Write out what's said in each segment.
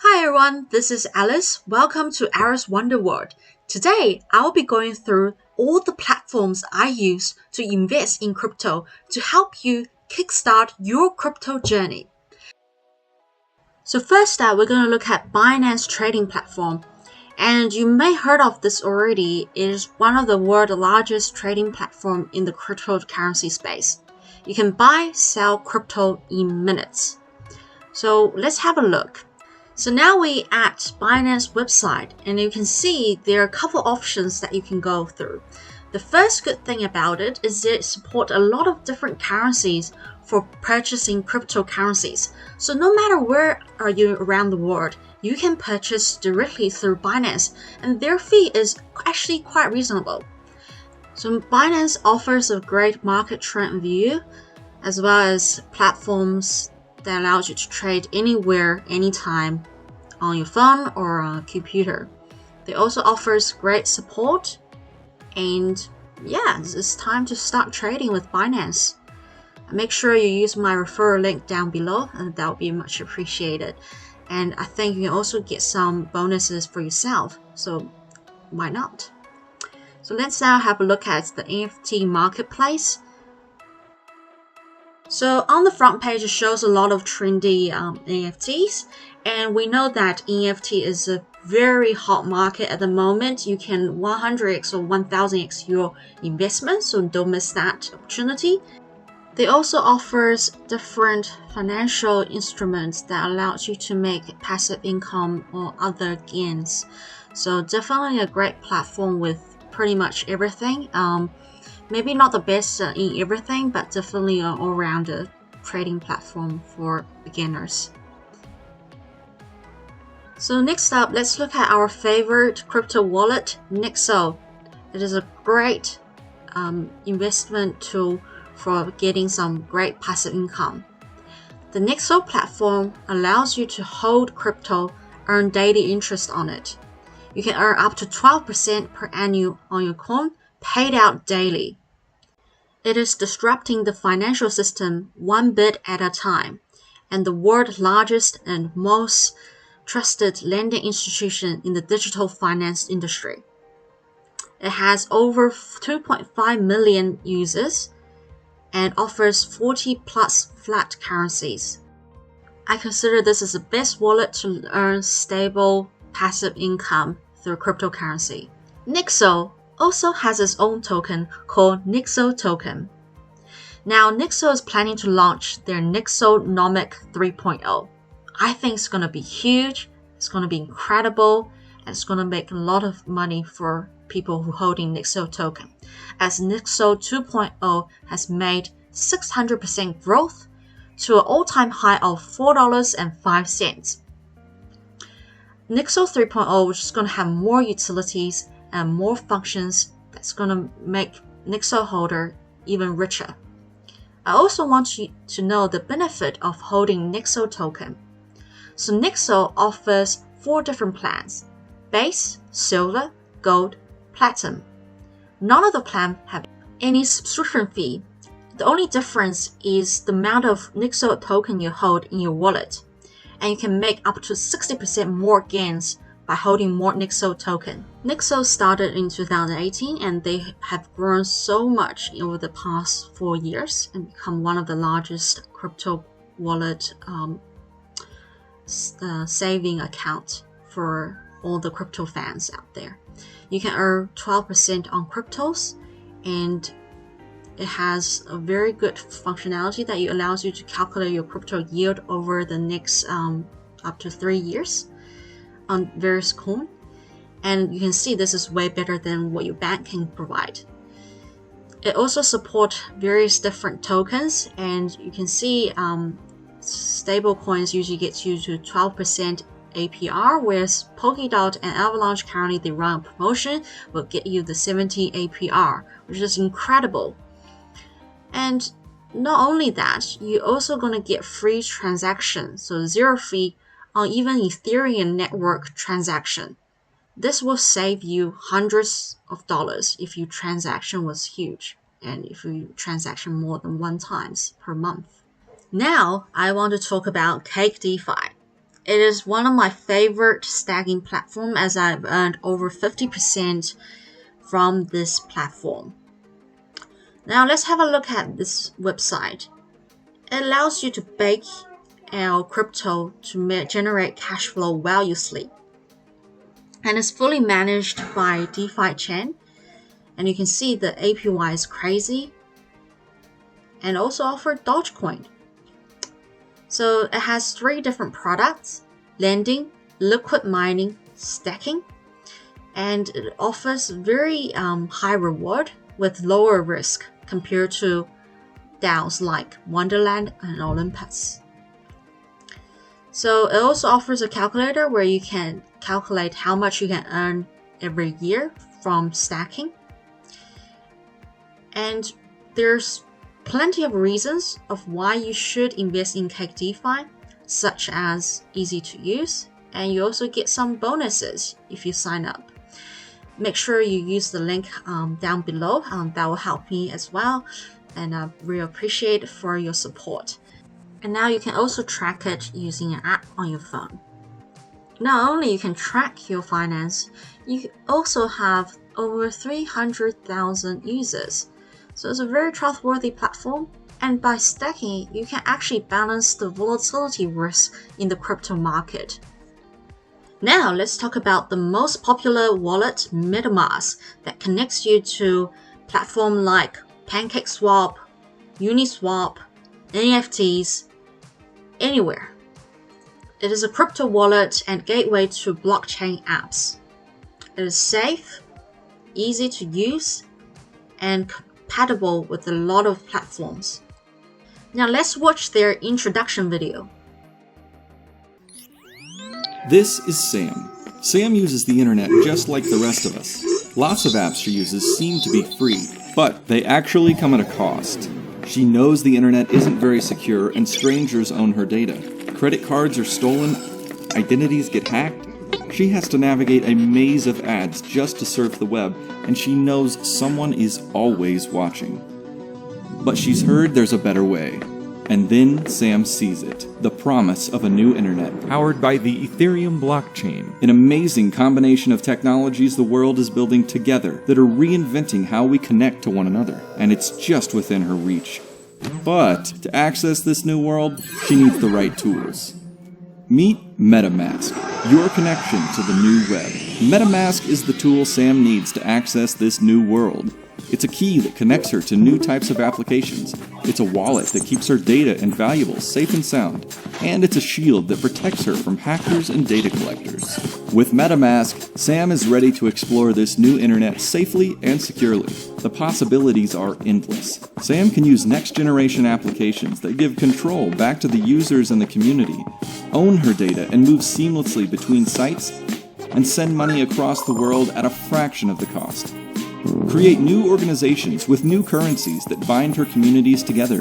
Hi everyone, this is Alice. Welcome to Alice Wonder World. Today, I'll be going through all the platforms I use to invest in crypto to help you kickstart your crypto journey. So first up, we're going to look at Binance trading platform. And you may heard of this already. It is one of the world's largest trading platform in the cryptocurrency space. You can buy, sell crypto in minutes. So let's have a look. So now we're at Binance website and you can see there are a couple options that you can go through. The first good thing about it is it supports a lot of different currencies for purchasing cryptocurrencies. So no matter where are you around the world, you can purchase directly through Binance and their fee is actually quite reasonable. So Binance offers a great market trend view as well as platforms that allows you to trade anywhere, anytime on your phone or on a computer. They also offers great support and it's time to start trading with Binance. Make sure you use my referral link down below and that would be much appreciated. And I think you can also get some bonuses for yourself, so why not? So let's now have a look at the NFT marketplace. So on the front page, it shows a lot of trendy NFTs, and we know that NFT is a very hot market at the moment. You can 100x or 1000x your investment, so don't miss that opportunity. They also offers different financial instruments that allows you to make passive income or other gains. So definitely a great platform with pretty much everything. Maybe not the best in everything, but definitely an all-rounder trading platform for beginners. So next up, let's look at our favorite crypto wallet, Nexo. It is a great investment tool for getting some great passive income. The Nexo platform allows you to hold crypto, earn daily interest on it. You can earn up to 12% per annum on your coin, paid out daily. It is disrupting the financial system one bit at a time, and the world's largest and most trusted lending institution in the digital finance industry. It has over 2.5 million users and offers 40 plus flat currencies. I consider this as the best wallet to earn stable passive income through cryptocurrency. Nexo also has its own token called Nexo token. Now, Nexo is planning to launch their Nexonomic 3.0. I think it's going to be huge, it's going to be incredible, and it's going to make a lot of money for people who holding Nexo token, as Nexo 2.0 has made 600% growth to an all-time high of $4.05. Nexo 3.0, which is going to have more utilities and more functions, that's going to make Nexo holder even richer. I also want you to know the benefit of holding Nexo token. So Nexo offers 4 different plans: base, silver, gold, platinum. None of the plans have any subscription fee. The only difference is the amount of Nexo token you hold in your wallet, and you can make up to 60% more gains by holding more Nexo token. Nexo started in 2018 and they have grown so much over the past 4 years and become one of the largest crypto wallet saving account for all the crypto fans out there. You can earn 12% on cryptos, and it has a very good functionality that allows you to calculate your crypto yield over the next up to 3 years on various coins. And you can see this is way better than what your bank can provide. It also supports various different tokens, and you can see stable coins usually gets you to 12% APR, whereas Polkadot and Avalanche currently they run a promotion will get you the 70 APR, which is incredible. And not only that, you're also going to get free transactions, so 0 fee on even Ethereum network transaction. This will save you hundreds of dollars if your transaction was huge and if you transaction more than 1 times per month. Now, I want to talk about Cake DeFi. It is one of my favorite stacking platform as I've earned over 50% from this platform. Now let's have a look at this website. It allows you to bake our crypto to generate cash flow while you sleep. And it's fully managed by DeFi chain. And you can see the APY is crazy. And also offer Dogecoin. So it has 3 different products: lending, liquid mining, stacking. And it offers very high reward with lower risk compared to DAOs like Wonderland and Olympus. So it also offers a calculator where you can calculate how much you can earn every year from stacking. And there's plenty of reasons of why you should invest in Cake DeFi, such as easy to use, and you also get some bonuses if you sign up. Make sure you use the link down below. That will help me as well, and I really appreciate it for your support. And now you can also track it using an app on your phone. Not only you can track your finance, you also have over 300,000 users. So it's a very trustworthy platform, and by stacking, you can actually balance the volatility risk in the crypto market. Now let's talk about the most popular wallet, MetaMask, that connects you to platforms like PancakeSwap, Uniswap, NFTs, anywhere. It is a crypto wallet and gateway to blockchain apps. It is safe, easy to use, and compatible with a lot of platforms. Now let's watch their introduction video. This is Sam. Sam uses the internet just like the rest of us. Lots of apps she uses seem to be free, but they actually come at a cost. She knows the internet isn't very secure and strangers own her data. Credit cards are stolen, identities get hacked. She has to navigate a maze of ads just to surf the web, and she knows someone is always watching. But she's heard there's a better way. And then Sam sees it, the promise of a new internet powered by the Ethereum blockchain, an amazing combination of technologies the world is building together that are reinventing how we connect to one another, and it's just within her reach. But to access this new world, she needs the right tools. Meet MetaMask, your connection to the new web. MetaMask is the tool Sam needs to access this new world. It's a key that connects her to new types of applications. It's a wallet that keeps her data and valuables safe and sound. And it's a shield that protects her from hackers and data collectors. With MetaMask, Sam is ready to explore this new internet safely and securely. The possibilities are endless. Sam can use next-generation applications that give control back to the users and the community, own her data and move seamlessly between sites, and send money across the world at a fraction of the cost. Create new organizations with new currencies that bind her communities together.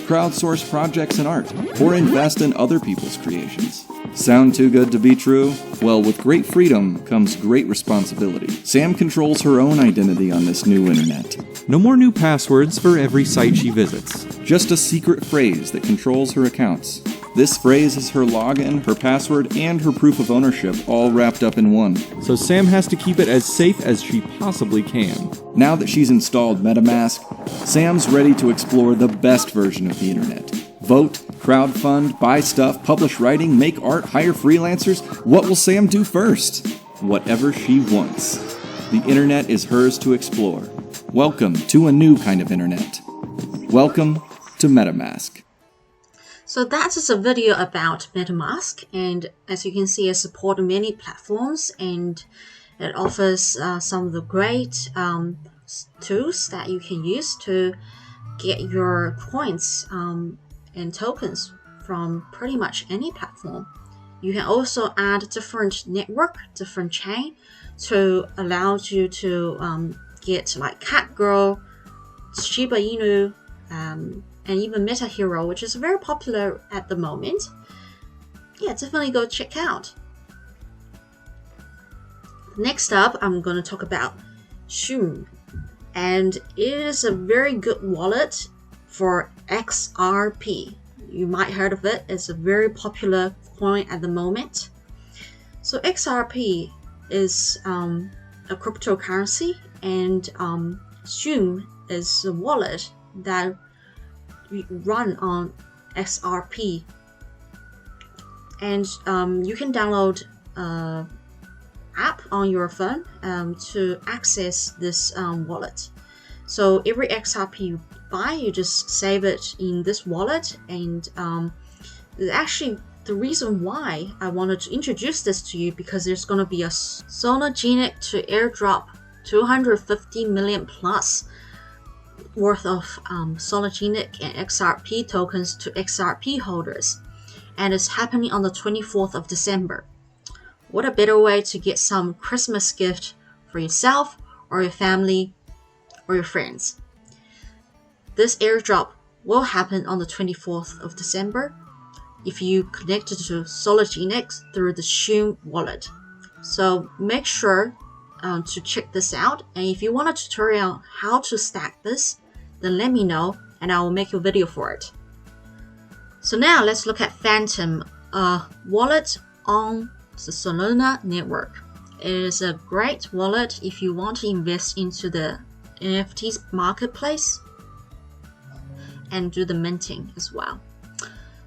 Crowdsource projects and art, or invest in other people's creations. Sound too good to be true? Well, with great freedom comes great responsibility. Sam controls her own identity on this new internet. No more new passwords for every site she visits. Just a secret phrase that controls her accounts. This phrase is her login, her password, and her proof of ownership all wrapped up in one. So Sam has to keep it as safe as she possibly can. Now that she's installed MetaMask, Sam's ready to explore the best version of the internet. Vote, crowdfund, buy stuff, publish writing, make art, hire freelancers. What will Sam do first? Whatever she wants. The internet is hers to explore. Welcome to a new kind of internet. Welcome to MetaMask. So that is a video about MetaMask, and as you can see, it supports many platforms and it offers some of the great tools that you can use to get your coins and tokens from pretty much any platform. You can also add different network, different chain to allow you to get like Cat Girl, Shiba Inu, and even Meta Hero, which is very popular at the moment. Yeah, definitely go check out. Next up, I'm going to talk about Shum, and it is a very good wallet for XRP. You might heard of it. It's a very popular coin at the moment. So XRP is a cryptocurrency, and Zoom is a wallet that we run on XRP. And you can download app on your phone to access this wallet. So every XRP you buy, you just save it in this wallet. And actually, the reason why I wanted to introduce this to you, because there's going to be a Sologenic to Airdrop 250 million plus worth of Sologenic and XRP tokens to XRP holders, and it's happening on the 24th of December. What a better way to get some Christmas gift for yourself or your family or your friends. This airdrop will happen on the 24th of December if you connect it to Sologenic through the Zoom wallet. So make sure to check this out, and if you want a tutorial on how to stack this, then let me know and I will make a video for it. So now let's look at Phantom, a wallet on the Solana network. It is a great wallet if you want to invest into the NFTs marketplace and do the minting as well.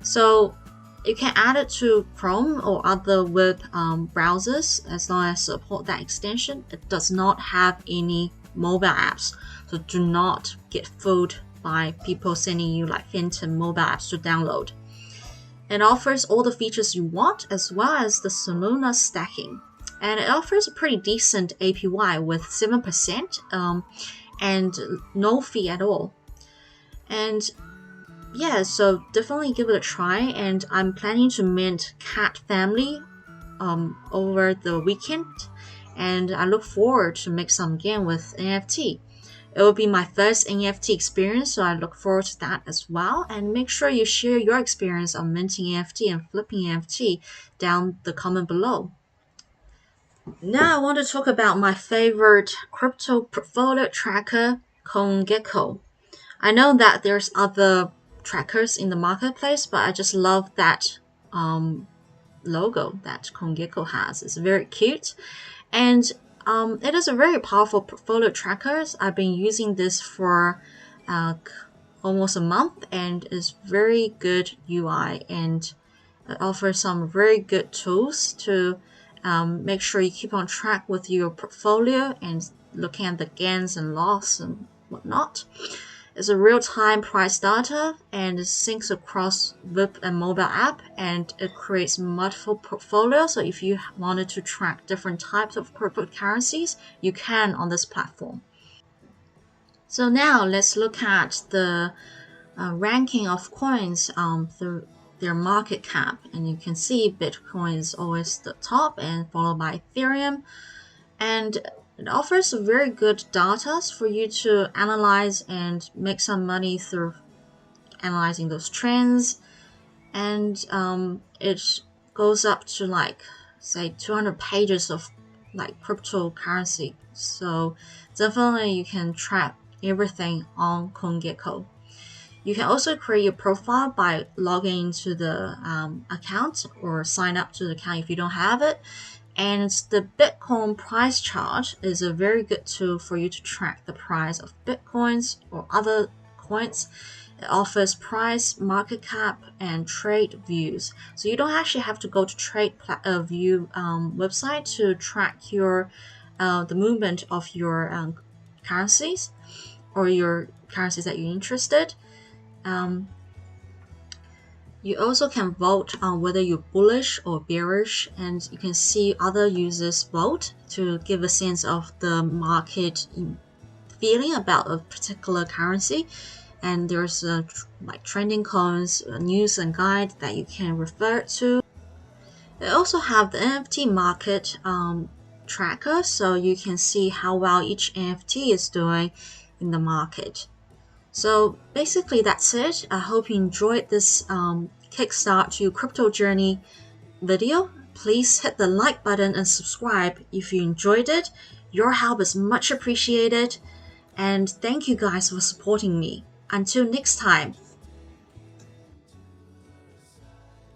So you can add it to Chrome or other web browsers as long as support that extension. It does not have any mobile apps, so do not get fooled by people sending you like Phantom mobile apps to download. It offers all the features you want as well as the Solana stacking, and it offers a pretty decent APY with 7% and no fee at all. And yeah, so definitely give it a try, and I'm planning to mint Cat Family over the weekend, and I look forward to make some gain with NFT. It will be my first NFT experience, so I look forward to that as well. And make sure you share your experience on minting NFT and flipping NFT down the comment below. Now I want to talk about my favorite crypto portfolio tracker, Gekko. I know that there's other trackers in the marketplace, but I just love that logo that Gekko has. It's very cute, and it is a very powerful portfolio tracker. I've been using this for almost a month, and it's very good UI, and it offers some very good tools to make sure you keep on track with your portfolio and looking at the gains and loss and whatnot. It's a real-time price data, and it syncs across web and mobile app, and it creates multiple portfolios. So if you wanted to track different types of cryptocurrencies, you can on this platform. So now let's look at the ranking of coins through their market cap, and you can see Bitcoin is always the top, and followed by Ethereum, and it offers very good data for you to analyze and make some money through analyzing those trends. And it goes up to like say 200 pages of like cryptocurrency. So definitely you can track everything on CoinGecko. You can also create your profile by logging into the account or sign up to the account if you don't have it. And the Bitcoin price chart is a very good tool for you to track the price of Bitcoins or other coins. It offers price, market cap, and trade views. So you don't actually have to go to trade view website to track your the movement of your currencies or your currencies that you're interested. You also can vote on whether you're bullish or bearish, and you can see other users vote to give a sense of the market feeling about a particular currency. And there's like trending coins, news and guide that you can refer to. They also have the NFT market tracker, so you can see how well each NFT is doing in the market. So basically that's it. I hope you enjoyed this kickstart to your crypto journey video. Please hit the like button and subscribe if you enjoyed it. Your help is much appreciated. And thank you guys for supporting me. Until next time.